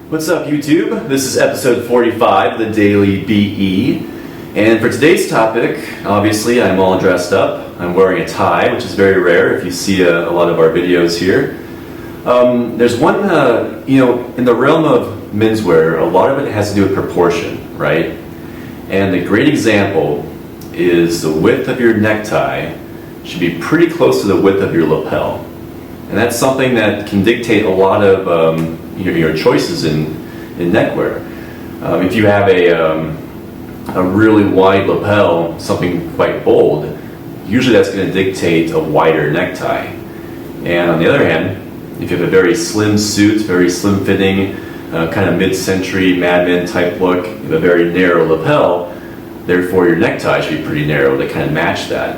What's up, YouTube? This is episode 45 of the Daily BE. And for today's topic, obviously I'm all dressed up. I'm wearing a tie, which is very rare if you see a lot of our videos here. There's one, in the realm of menswear, a lot of it has to do with proportion, right? And a great example is the width of your necktie should be pretty close to the width of your lapel. And that's something that can dictate a lot of your choices in neckwear. If you have a really wide lapel, something quite bold, usually that's going to dictate a wider necktie. And on the other hand, if you have a very slim suit, very slim fitting, kind of mid-century Mad Men type look, you have a very narrow lapel, therefore your necktie should be pretty narrow to kind of match that.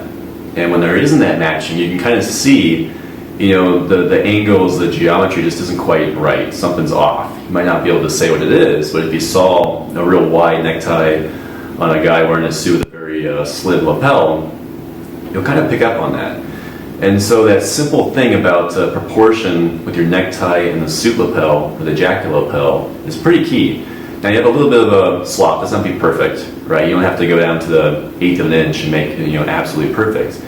And when there isn't that matching, you can kind of see the angles, the geometry just isn't quite right. Something's off. You might not be able to say what it is, but if you saw a real wide necktie on a guy wearing a suit with a very slim lapel, you'll kind of pick up on that. And so that simple thing about proportion with your necktie and the suit lapel or the jacket lapel is pretty key. Now you have a little bit of a slop. That's not be perfect, right? You don't have to go down to the 1/8 of an inch and make it absolutely perfect.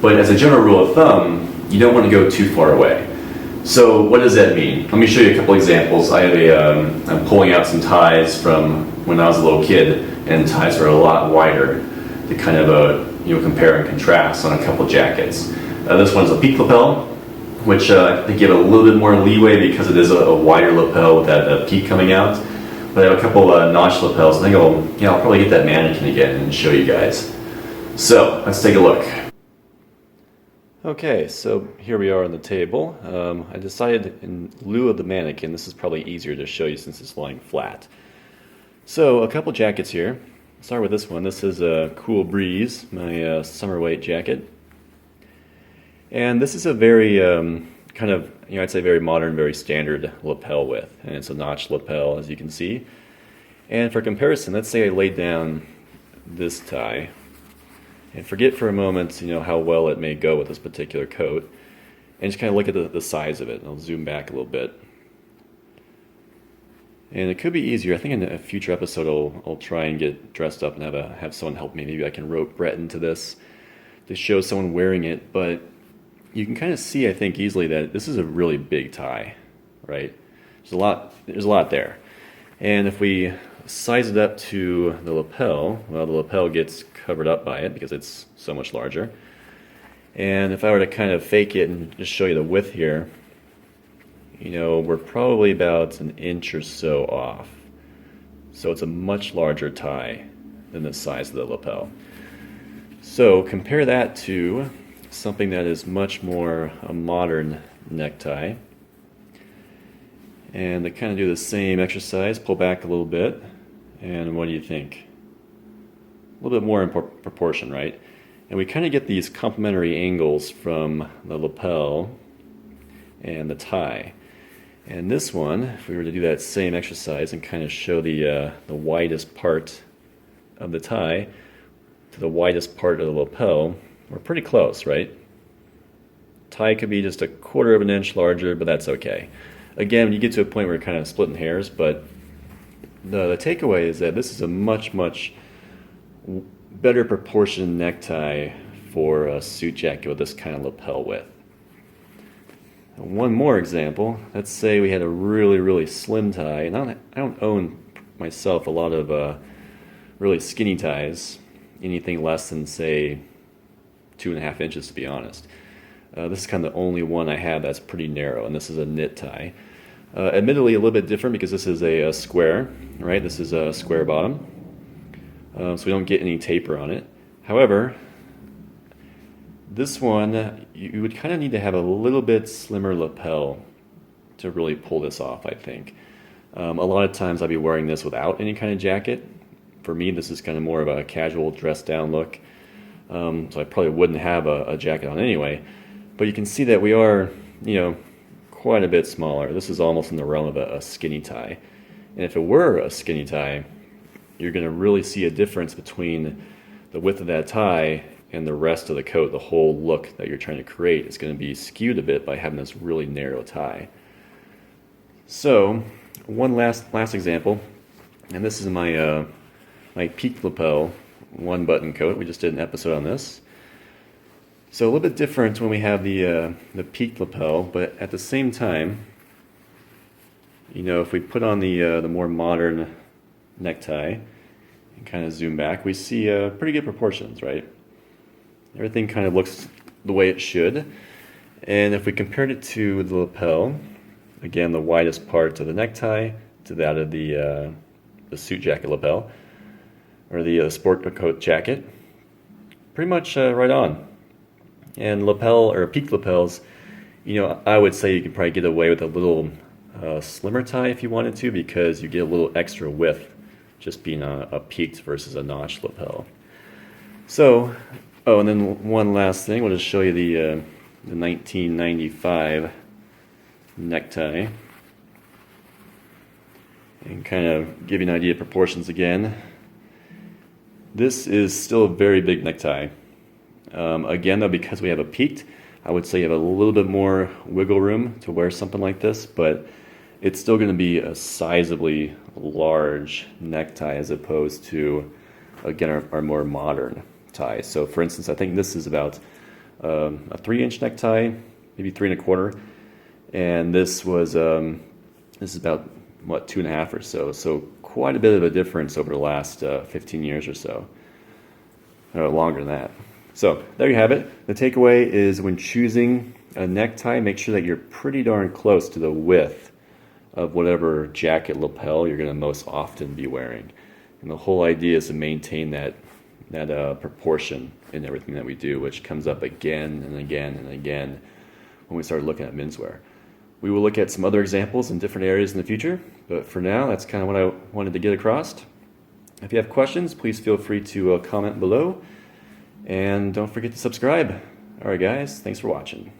But as a general rule of thumb, you don't want to go too far away. So what does that mean? Let me show you a couple examples. I have I'm pulling out some ties from when I was a little kid, and ties are a lot wider to kind of compare and contrast on a couple jackets. This one's a peak lapel, which I think you have a little bit more leeway because it is a wider lapel with that peak coming out. But I have a couple notch lapels. I think I'll probably get that mannequin again and show you guys. So let's take a look. Okay, so here we are on the table. I decided in lieu of the mannequin, this is probably easier to show you since it's lying flat. So a couple jackets here. I'll start with this one. This is a Cool Breeze, my summer weight jacket. And this is a very kind of, I'd say very modern, very standard lapel width. And it's a notched lapel, as you can see. And for comparison, let's say I laid down this tie. And forget for a moment, how well it may go with this particular coat, and just kind of look at the size of it. I'll zoom back a little bit. And it could be easier. I think in a future episode I'll try and get dressed up and have someone help me. Maybe I can rope Brett into this to show someone wearing it. But you can kind of see, I think, easily that this is a really big tie, right? There's a lot there. And if we size it up to the lapel, well, the lapel gets covered up by it because it's so much larger. And if I were to kind of fake it and just show you the width here, we're probably about an inch or so off. So it's a much larger tie than the size of the lapel. So compare that to something that is much more a modern necktie. And to kind of do the same exercise, pull back a little bit. And what do you think? A little bit more in proportion, right? And we kind of get these complementary angles from the lapel and the tie. And this one, if we were to do that same exercise and kind of show the widest part of the tie to the widest part of the lapel, we're pretty close, right? Tie could be just a 1/4 of an inch larger, but that's okay. Again, you get to a point where you're kind of splitting hairs, but the takeaway is that this is a much better proportioned necktie for a suit jacket with this kind of lapel width. And one more example. Let's say we had a really slim tie, and I don't own myself a lot of really skinny ties, anything less than say 2.5 inches, to be honest. This is kind of the only one I have that's pretty narrow, and this is a knit tie. Admittedly a little bit different because this is a square, right? This is a square bottom, so we don't get any taper on it. However, this one, you would kind of need to have a little bit slimmer lapel to really pull this off, I think. A lot of times I'll be wearing this without any kind of jacket. For me, this is kind of more of a casual dressed down look, so I probably wouldn't have a jacket on anyway. But you can see that we are, quite a bit smaller. This is almost in the realm of a skinny tie. And if it were a skinny tie, you're going to really see a difference between the width of that tie and the rest of the coat. The whole look that you're trying to create is going to be skewed a bit by having this really narrow tie. So one last example, and this is my my peaked lapel one button coat. We just did an episode on this. So a little bit different when we have the peaked lapel, but at the same time, you know, if we put on the more modern necktie and kind of zoom back, we see pretty good proportions, right? Everything kind of looks the way it should. And if we compared it to the lapel, again, the widest part of the necktie to that of the suit jacket lapel, or the sport coat jacket, pretty much right on. And lapel or peaked lapels, you know, I would say you could probably get away with a little slimmer tie if you wanted to, because you get a little extra width just being a peaked versus a notched lapel. So, oh, and then one last thing, we'll just show you the 1995 necktie and kind of give you an idea of proportions again. This is still a very big necktie. Again, though, because we have a peaked, I would say you have a little bit more wiggle room to wear something like this, but it's still going to be a sizably large necktie as opposed to, again, our more modern tie. So, for instance, I think this is about a 3-inch necktie, maybe 3 1/4, and this is about, what, 2.5 or so. So quite a bit of a difference over the last 15 years or so, or longer than that. So there you have it. The takeaway is when choosing a necktie, make sure that you're pretty darn close to the width of whatever jacket lapel you're going to most often be wearing. And the whole idea is to maintain that proportion in everything that we do, which comes up again and again and again when we start looking at menswear. We will look at some other examples in different areas in the future, but for now, that's kind of what I wanted to get across. If you have questions, please feel free to comment below, and don't forget to subscribe. All right, guys, thanks for watching.